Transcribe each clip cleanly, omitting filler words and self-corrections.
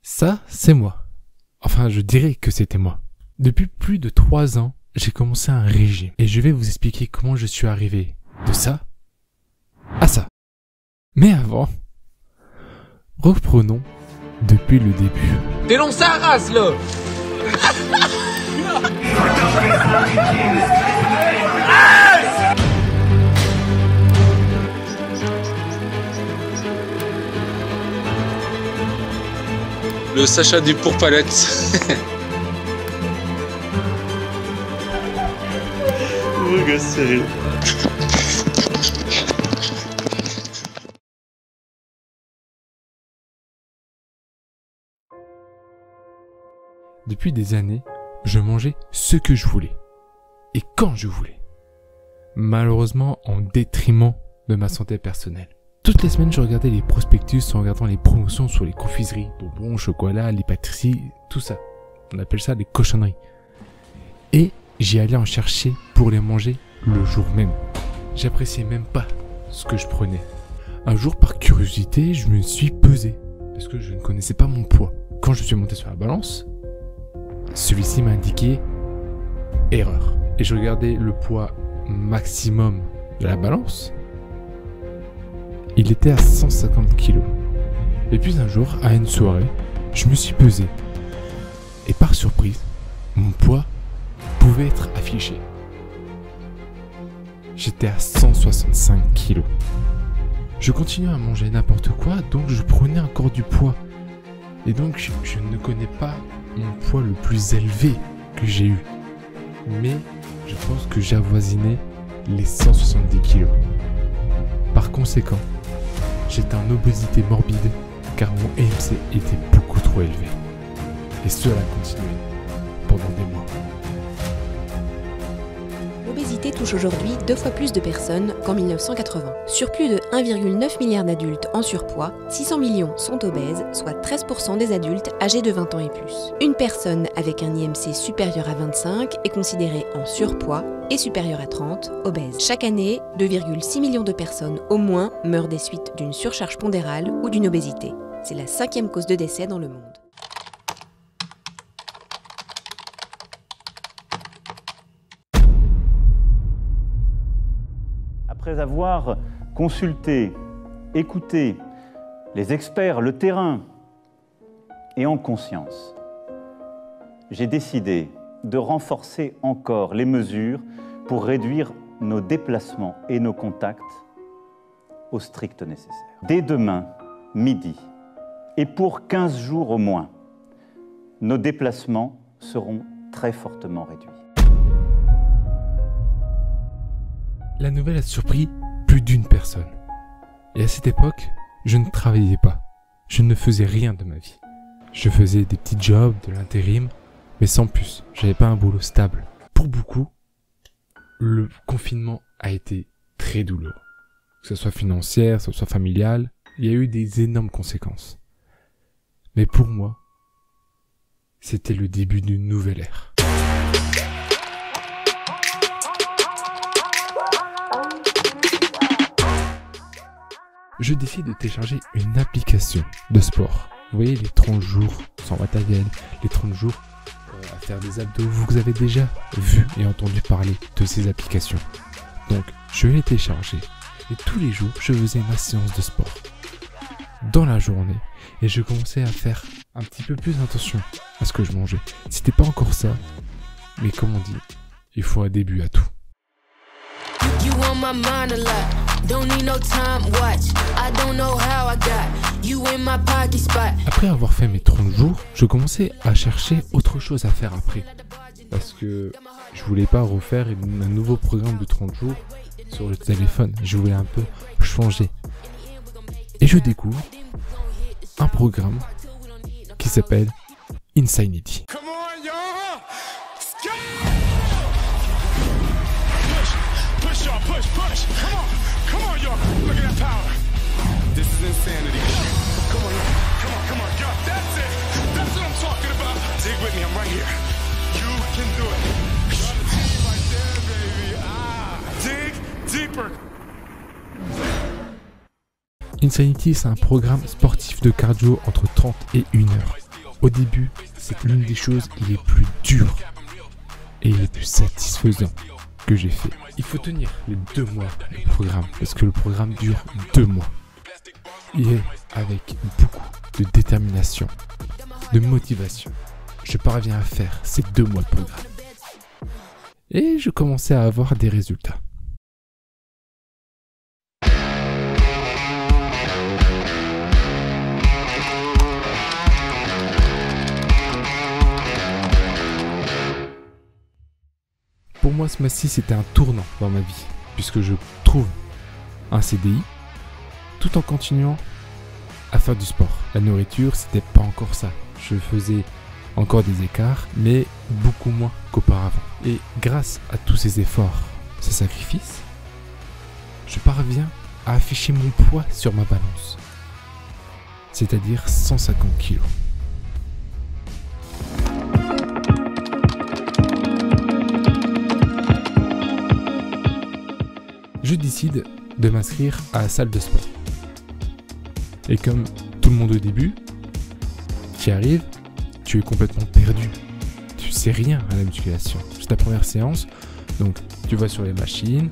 Ça, c'est moi. Enfin, je dirais que c'était moi. Depuis plus de 3 ans, j'ai commencé un régime. Et je vais vous expliquer comment je suis arrivé de ça à ça. Mais avant, reprenons depuis le début. Dénonce sa race, là. Le Sacha du Pour-Palette. Oh, gosse, sérieux. Depuis des années, je mangeais ce que je voulais. Et quand je voulais. Malheureusement, en détriment de ma santé personnelle. Toutes les semaines, je regardais les prospectus en regardant les promotions sur les confiseries, bonbons, chocolat, les pâtisseries, tout ça. On appelle ça des cochonneries. Et j'y allais en chercher pour les manger le jour même. J'appréciais même pas ce que je prenais. Un jour, par curiosité, je me suis pesé. Parce que je ne connaissais pas mon poids. Quand je suis monté sur la balance, celui-ci m'a indiqué erreur. Et je regardais le poids maximum de la balance. Il était à 150 kg. Et puis un jour, à une soirée, je me suis pesé. Et par surprise, mon poids pouvait être affiché. J'étais à 165 kg. Je continuais à manger n'importe quoi, donc je prenais encore du poids. Et donc je ne connais pas mon poids le plus élevé que j'ai eu. Mais je pense que j'avoisinais les 170 kg. Par conséquent, j'étais en obésité morbide car mon IMC était beaucoup trop élevé. Et cela a continué pendant des mois. L'obésité touche aujourd'hui 2 fois plus de personnes qu'en 1980. Sur plus de 1,9 milliard d'adultes en surpoids, 600 millions sont obèses, soit 13% des adultes âgés de 20 ans et plus. Une personne avec un IMC supérieur à 25 est considérée en surpoids et supérieure à 30, obèse. Chaque année, 2,6 millions de personnes au moins meurent des suites d'une surcharge pondérale ou d'une obésité. C'est la 5e cause de décès dans le monde. Après avoir consulté, écouté les experts, le terrain, et en conscience, j'ai décidé de renforcer encore les mesures pour réduire nos déplacements et nos contacts au strict nécessaire. Dès demain, midi, et pour 15 jours au moins, nos déplacements seront très fortement réduits. La nouvelle a surpris plus d'une personne. Et à cette époque, je ne travaillais pas. Je ne faisais rien de ma vie. Je faisais des petits jobs, de l'intérim, mais sans plus. J'avais pas un boulot stable. Pour beaucoup, le confinement a été très douloureux. Que ce soit financière, que ce soit familial, il y a eu des énormes conséquences. Mais pour moi, c'était le début d'une nouvelle ère. Je décide de télécharger une application de sport. Vous voyez les 30 jours sans matériel, les 30 jours à faire des abdos. Vous avez déjà vu et entendu parler de ces applications. Donc, je les télécharger et tous les jours, je faisais ma séance de sport dans la journée et je commençais à faire un petit peu plus attention à ce que je mangeais. C'était pas encore ça, mais comme on dit, il faut un début à tout. You on my mind a lot. Don't need no time watch. I don't know how I got you in my pocket spot. Après avoir fait mes 30 jours, je commençais à chercher autre chose à faire après. Parce que je voulais pas refaire un nouveau programme de 30 jours sur le téléphone. Je voulais un peu changer. Et je découvre un programme qui s'appelle Insanity. Push. Come on, y'all. Look at that power. This is insanity. Come on, y'all. That's it. That's what I'm talking about. Dig with me. I'm right here. You can do it. Right there, baby. Dig deeper. Insanity, c'est un programme sportif de cardio entre 30 et 1 heure. Au début, c'est l'une des choses les plus dures et les plus satisfaisantes que j'ai fait. Il faut tenir les 2 mois de programme parce que le programme dure 2 mois. Et avec beaucoup de détermination, de motivation, je parviens à faire ces 2 mois de programme. Et je commençais à avoir des résultats. Pour moi, ce mois-ci, c'était un tournant dans ma vie, puisque je trouve un CDI, tout en continuant à faire du sport. La nourriture, c'était pas encore ça. Je faisais encore des écarts, mais beaucoup moins qu'auparavant. Et grâce à tous ces efforts, ces sacrifices, je parviens à afficher mon poids sur ma balance, c'est-à-dire 150 kg. Je décide de m'inscrire à la salle de sport. Et comme tout le monde au début, tu y arrives, tu es complètement perdu. Tu sais rien à la musculation. C'est ta première séance, donc tu vas sur les machines,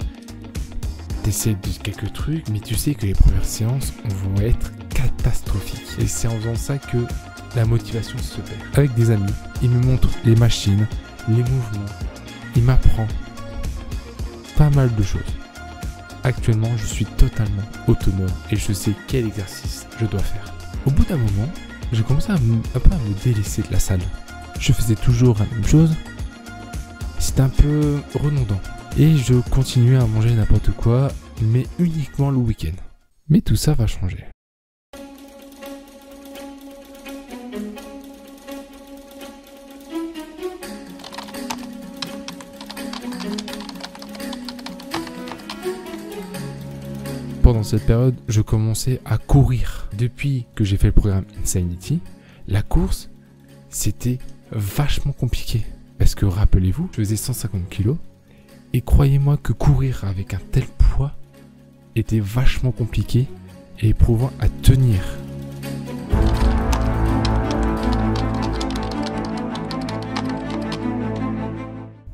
tu essaies de quelques trucs, mais tu sais que les premières séances vont être catastrophiques. Et c'est en faisant ça que la motivation se perd. Avec des amis, ils me montrent les machines, les mouvements, ils m'apprennent pas mal de choses. Actuellement, je suis totalement autonome et je sais quel exercice je dois faire. Au bout d'un moment, j'ai commencé un peu à me délaisser de la salle. Je faisais toujours la même chose. C'était un peu redondant. Et je continuais à manger n'importe quoi, mais uniquement le week-end. Mais tout ça va changer. Pendant cette période, je commençais à courir. Depuis que j'ai fait le programme Insanity, la course, c'était vachement compliqué. Parce que rappelez-vous, je faisais 150 kg. Et croyez-moi que courir avec un tel poids était vachement compliqué et éprouvant à tenir.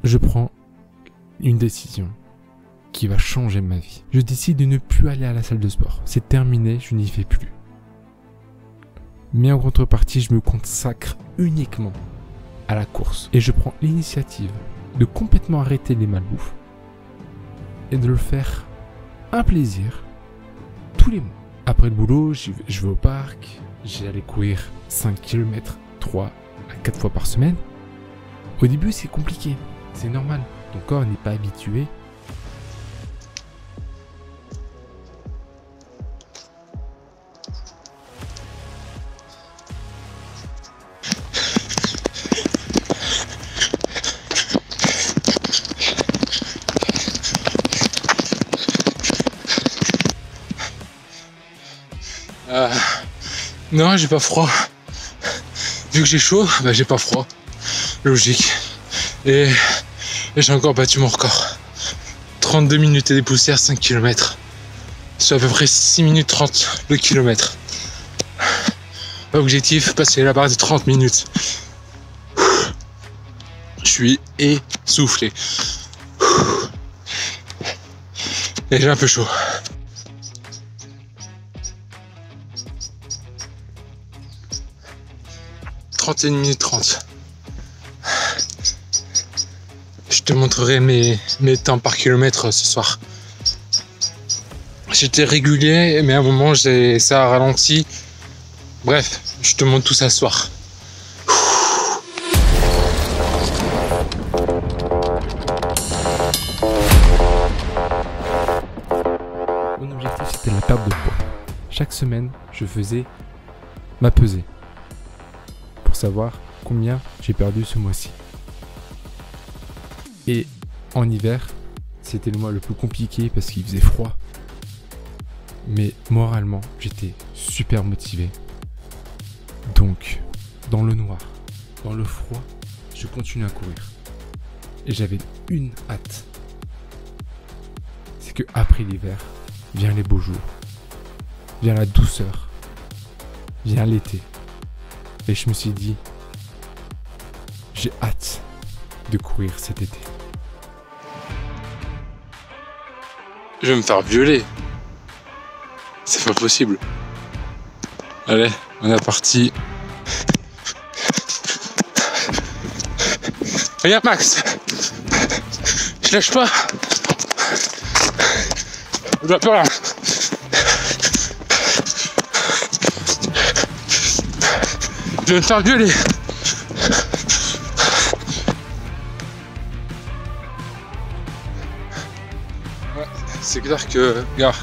Je prends une décision qui va changer ma vie. Je décide de ne plus aller à la salle de sport. C'est terminé, je n'y vais plus. Mais en contrepartie, je me consacre uniquement à la course. Et je prends l'initiative de complètement arrêter les malbouffes et de le faire un plaisir tous les mois. Après le boulot, je vais au parc, j'allais courir 5 km 3 à 4 fois par semaine. Au début, c'est compliqué, c'est normal. Ton corps n'est pas habitué. Non, j'ai pas froid. Vu que j'ai chaud, bah j'ai pas froid. Logique. Et j'ai encore battu mon record. 32 minutes et des poussières, 5 km. C'est à peu près 6 minutes 30 le kilomètre. Objectif, passer la barre de 30 minutes. Je suis essoufflé. Et j'ai un peu chaud. 31 minutes 30. Je te montrerai mes temps par kilomètre ce soir. J'étais régulier, mais à un moment ça a ralenti. Bref, je te montre tout ça ce soir. Mon objectif, c'était la perte de poids. Chaque semaine, je faisais ma pesée pour savoir combien j'ai perdu ce mois-ci. Et en hiver, c'était le mois le plus compliqué parce qu'il faisait froid. Mais moralement, j'étais super motivé. Donc, dans le noir, dans le froid, je continue à courir. Et j'avais une hâte. C'est que après l'hiver, vient les beaux jours. Vient la douceur. Vient l'été. Et je me suis dit, j'ai hâte de courir cet été. Je vais me faire violer. C'est pas possible. Allez, on est parti. Regarde Max. Je lâche pas. Je dois plus rien. Je vais me faire violer. Ouais, c'est clair que, regarde.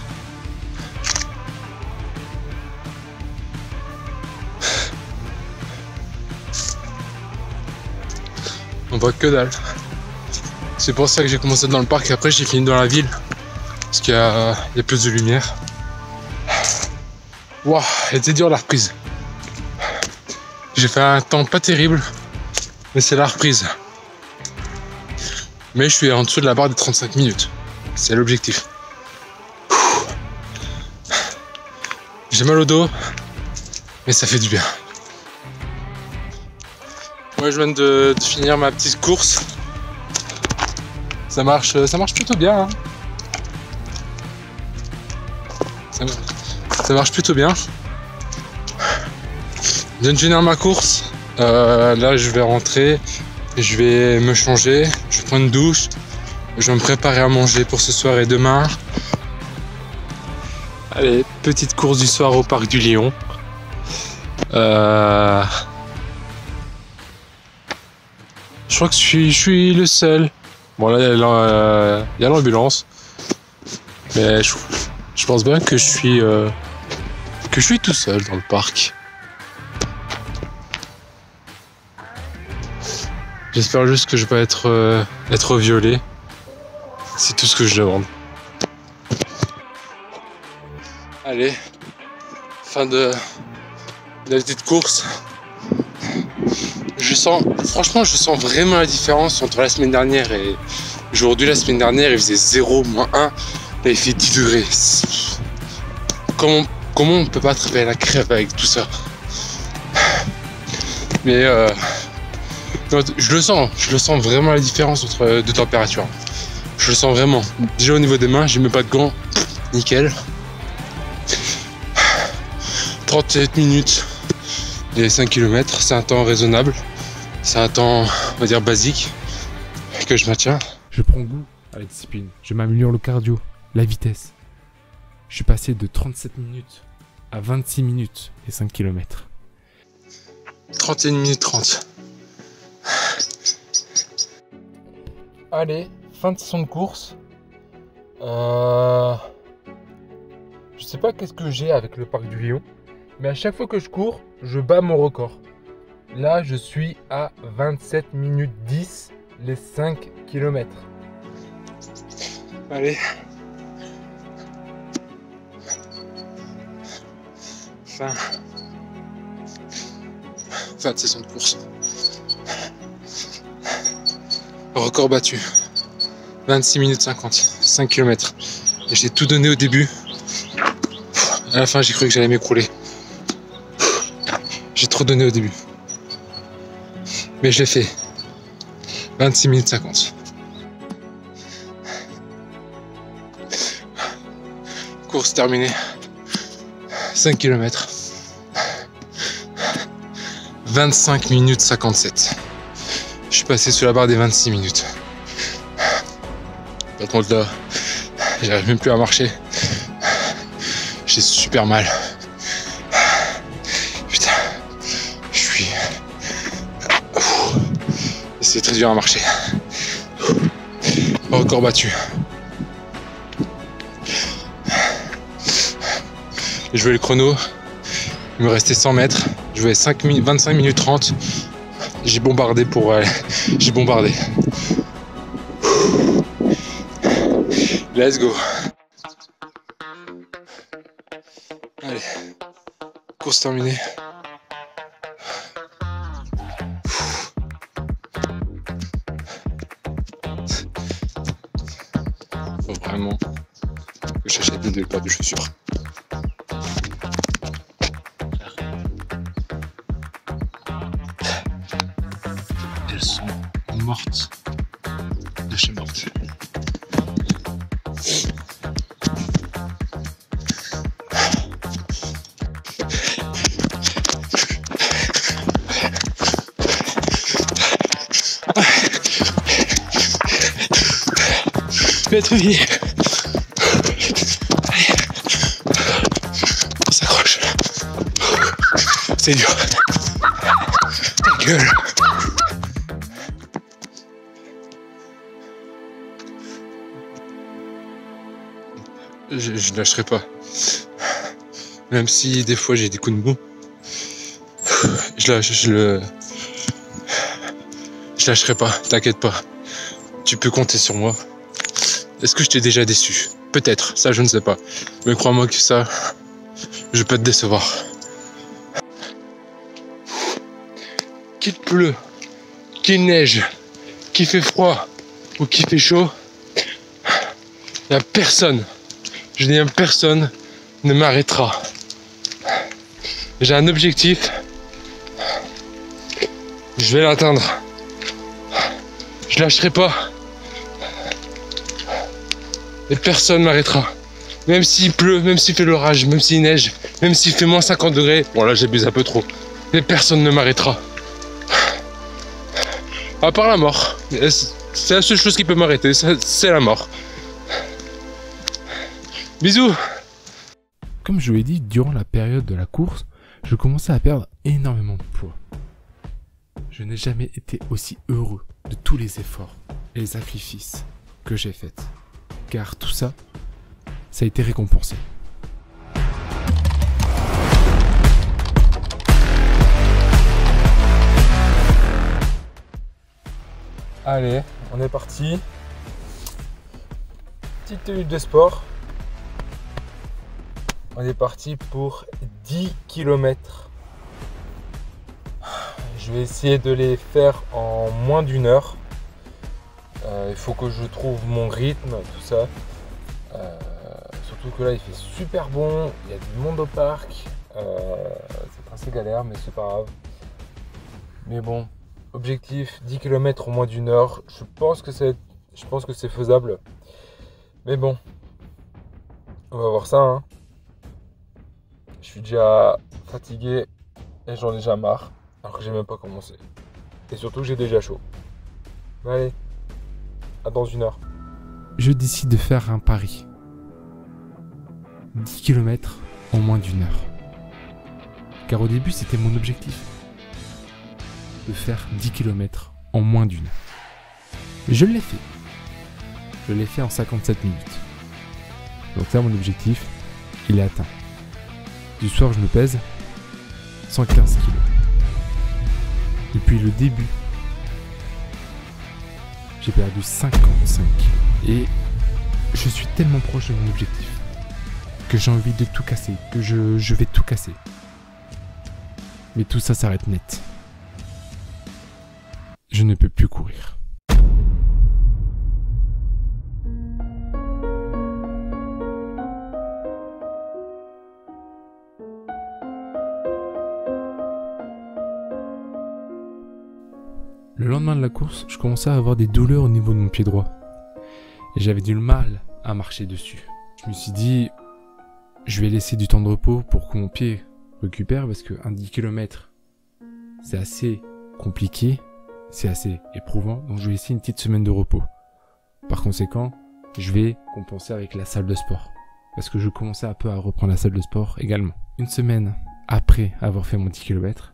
On voit que dalle. C'est pour ça que j'ai commencé dans le parc et après j'ai fini dans la ville. Parce qu'il y a plus de lumière. Waouh, elle était dure la reprise. J'ai fait un temps pas terrible, mais c'est la reprise. Mais je suis en dessous de la barre des 35 minutes. C'est l'objectif. J'ai mal au dos, mais ça fait du bien. Moi je viens de finir ma petite course. Ça marche plutôt bien. Hein. Ça marche plutôt bien. Je viens de finir ma course. Là je vais rentrer. Je vais me changer. Je vais prendre une douche. Je vais me préparer à manger pour ce soir et demain. Allez, petite course du soir au parc du Lion. Je crois que je suis le seul. Bon là il y a l'ambulance. Mais je pense bien que je suis tout seul dans le parc. J'espère juste que je vais pas être violé. C'est tout ce que je demande. Allez, fin de la petite course. Franchement, je sens vraiment la différence entre la semaine dernière et aujourd'hui. La semaine dernière, il faisait 0, -1. Là, il fait 10 degrés. Comment on peut pas attraper la crève avec tout ça? Mais je le sens vraiment la différence entre deux températures. Je le sens vraiment. Déjà au niveau des mains, j'ai même pas de gants. Nickel. 37 minutes. Les 5 km, c'est un temps raisonnable. C'est un temps, on va dire, basique que je maintiens. Je prends goût à la discipline. Je m'améliore le cardio, la vitesse. Je suis passé de 37 minutes à 26 minutes les 5 km. 31 minutes 30. Allez, fin de session de course. Je sais pas qu'est-ce que j'ai avec le parc du Lion, mais à chaque fois que je cours, je bats mon record. Là, je suis à 27 minutes 10 les 5 km. Allez. Fin de session de course. Record battu. 26 minutes 50, 5 km. Et j'ai tout donné au début. À la fin, j'ai cru que j'allais m'écrouler. J'ai trop donné au début. Mais je l'ai fait. 26 minutes 50. Course terminée. 5 km. 25 minutes 57. Je suis passé sous la barre des 26 minutes. Par contre là, j'arrive même plus à marcher. J'ai super mal. Putain, je suis... C'est très dur à marcher. Record battu. Je jouais le chrono. Il me restait 100 mètres. Je jouais 25 minutes 30. J'ai bombardé pour... j'ai bombardé. Let's go. Allez. Course terminée. Faut vraiment que j'achète des deux paires de chaussures. elles sont mortes de chez mortes. Je vais être vite. Allez. On s'accroche. C'est dur. Ta gueule. Je lâcherai pas. Même si des fois j'ai des coups de mou. Je lâcherai pas, t'inquiète pas. Tu peux compter sur moi. Est-ce que je t'ai déjà déçu? Peut-être, ça je ne sais pas. Mais crois-moi que ça, je peux te décevoir. Qu'il pleut, qu'il neige, qu'il fait froid ou qu'il fait chaud, il n'y a personne, je dis bien personne, ne m'arrêtera. J'ai un objectif, je vais l'atteindre. Je lâcherai pas. Et personne m'arrêtera. Même s'il pleut, même s'il fait l'orage, même s'il neige, même s'il fait moins 50 degrés. Bon là j'abuse un peu trop. Mais personne ne m'arrêtera. À part la mort. C'est la seule chose qui peut m'arrêter, c'est la mort. Bisous. Comme je vous l'ai dit, durant la période de la course, je commençais à perdre énormément de poids. Je n'ai jamais été aussi heureux de tous les efforts et les sacrifices que j'ai faits. Car tout ça, ça a été récompensé. Allez, on est parti. Petite tenue de sport. On est parti pour 10 km. Je vais essayer de les faire en moins d'1 heure. Il faut que je trouve mon rythme, tout ça. Surtout que là il fait super bon, il y a du monde au parc. C'est assez galère mais c'est pas grave. Mais bon, objectif 10 km en moins d'1 heure. Je pense que c'est faisable. Mais bon, on va voir ça. Hein. Je suis déjà fatigué et j'en ai déjà marre. Alors que j'ai même pas commencé. Et surtout j'ai déjà chaud. Allez, à dans 1 heure. Je décide de faire un pari. 10 km en moins d'1 heure. Car au début c'était mon objectif. De faire 10 km en moins d'1 heure. Je l'ai fait. Je l'ai fait en 57 minutes. Donc là mon objectif, il est atteint. Du soir je me pèse 115 kg. Depuis le début, j'ai perdu 55 kg. Et je suis tellement proche de mon objectif que j'ai envie de tout casser, que je vais tout casser. Mais tout ça s'arrête net. Je ne peux plus courir. Le lendemain de la course, je commençais à avoir des douleurs au niveau de mon pied droit. Et j'avais du mal à marcher dessus. Je me suis dit, je vais laisser du temps de repos pour que mon pied récupère, parce qu'un 10 km, c'est assez compliqué, c'est assez éprouvant, donc je vais laisser une petite semaine de repos. Par conséquent, je vais compenser avec la salle de sport, parce que je commençais un peu à reprendre la salle de sport également. Une semaine après avoir fait mon 10 km,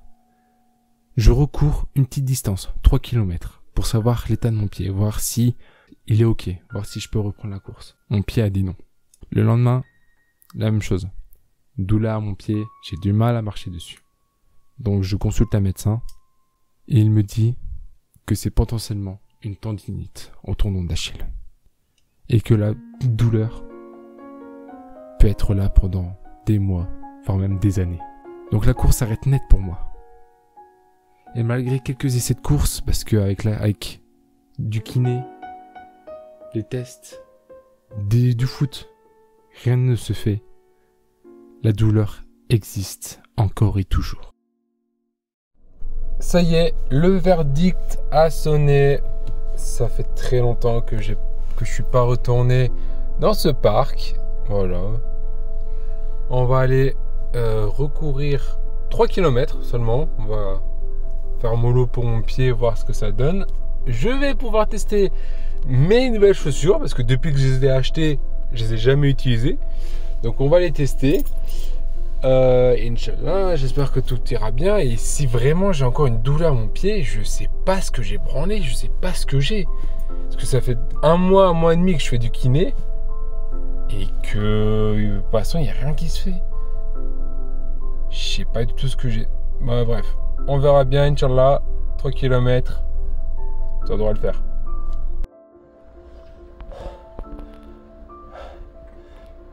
je recours une petite distance, 3 km, pour savoir l'état de mon pied, voir si il est ok, voir si je peux reprendre la course. Mon pied a dit non. Le lendemain, la même chose. Douleur à mon pied, j'ai du mal à marcher dessus. Donc je consulte un médecin et il me dit que c'est potentiellement une tendinite au tendon d'Achille. Et que la douleur peut être là pendant des mois, voire même des années. Donc la course s'arrête net pour moi. Et malgré quelques essais de course, parce que avec du kiné, des tests, du foot, rien ne se fait. La douleur existe encore et toujours. Ça y est, le verdict a sonné. Ça fait très longtemps que je suis pas retourné dans ce parc. Voilà. On va aller recourir 3 km seulement. On va faire mollo pour mon pied, voir ce que ça donne. Je vais pouvoir tester mes nouvelles chaussures parce que depuis que je les ai achetées, je les ai jamais utilisées. Donc on va les tester. Inch'Allah, j'espère que tout ira bien. Et si vraiment j'ai encore une douleur à mon pied, je sais pas ce que j'ai branlé, je sais pas ce que j'ai. Parce que ça fait un mois et demi que je fais du kiné. Et que de toute façon, il n'y a rien qui se fait. Je sais pas du tout ce que j'ai. Bah, bref, on verra bien, Inch'Allah. 3 km, ça devrait le faire.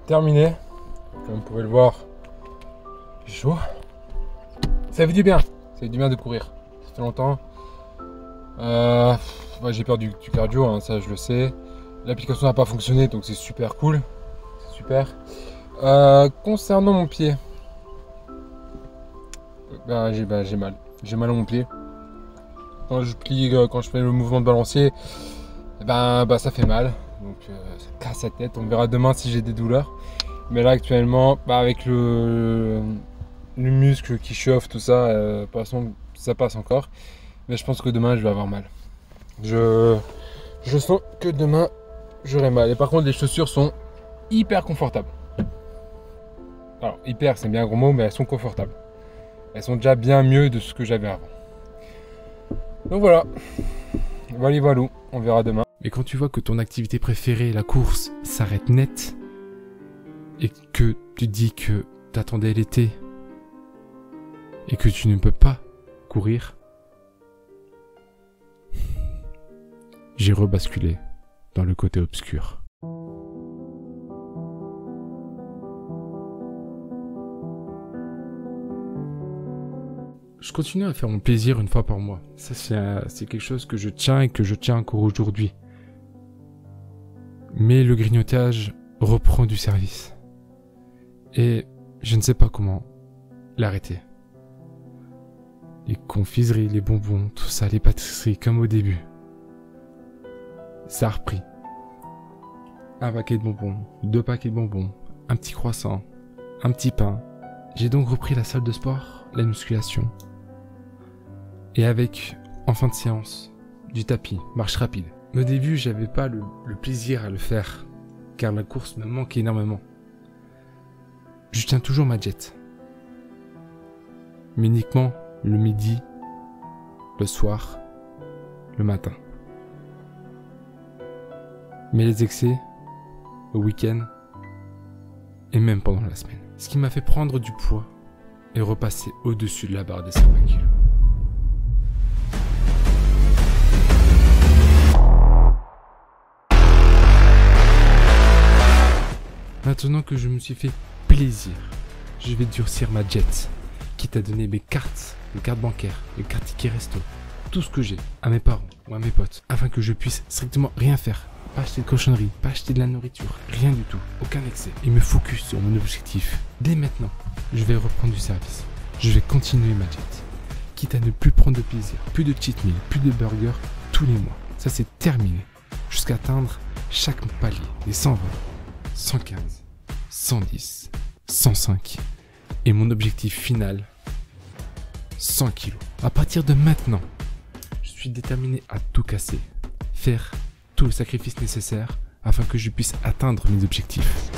Terminé. Comme vous pouvez le voir, j'ai chaud. Ça fait du bien. Ça fait du bien de courir. Ça fait longtemps. Ouais, j'ai perdu du cardio, hein, ça je le sais. L'application n'a pas fonctionné, donc c'est super cool. C'est super. Concernant mon pied, j'ai mal. J'ai mal à mon pied. Quand je plie, quand je fais le mouvement de balancier, ça fait mal. Donc ça casse la tête. On verra demain si j'ai des douleurs. Mais là actuellement, avec le muscle qui chauffe, tout ça, pour l'instant ça passe encore. Mais je pense que demain je vais avoir mal. Je sens que demain j'aurai mal. Et par contre les chaussures sont hyper confortables. Alors hyper c'est bien un gros mot, mais elles sont confortables. Elles sont déjà bien mieux de ce que j'avais avant. Donc voilà. Voilà, on verra demain. Mais quand tu vois que ton activité préférée, la course, s'arrête net, et que tu dis que t'attendais l'été, et que tu ne peux pas courir, j'ai rebasculé dans le côté obscur. Je continue à faire mon plaisir une fois par mois. Ça, c'est quelque chose que je tiens et que je tiens encore aujourd'hui. Mais le grignotage reprend du service. Et je ne sais pas comment l'arrêter. Les confiseries, les bonbons, tout ça, les pâtisseries, comme au début. Ça a repris. Un paquet de bonbons, 2 paquets de bonbons, un petit croissant, un petit pain. J'ai donc repris la salle de sport, la musculation. Et avec, en fin de séance, du tapis, marche rapide. Au début, j'avais pas le plaisir à le faire, car la course me manque énormément. Je tiens toujours ma jet. Mais uniquement le midi, le soir, le matin. Mais les excès, le week-end, et même pendant la semaine. Ce qui m'a fait prendre du poids et repasser au-dessus de la barre des 120 kg. Maintenant que je me suis fait plaisir, je vais durcir ma jet, quitte à donner mes cartes bancaires, mes cartes tickets resto, tout ce que j'ai à mes parents ou à mes potes, afin que je puisse strictement rien faire, pas acheter de cochonneries, pas acheter de la nourriture, rien du tout, aucun excès, et me focus sur mon objectif. Dès maintenant, je vais reprendre du service, je vais continuer ma jet, quitte à ne plus prendre de plaisir, plus de cheat meal, plus de burgers tous les mois. Ça c'est terminé, jusqu'à atteindre chaque palier, les 120. 115, 110, 105 et mon objectif final, 100 kg. À partir de maintenant, je suis déterminé à tout casser, faire tout le sacrifice nécessaire afin que je puisse atteindre mes objectifs.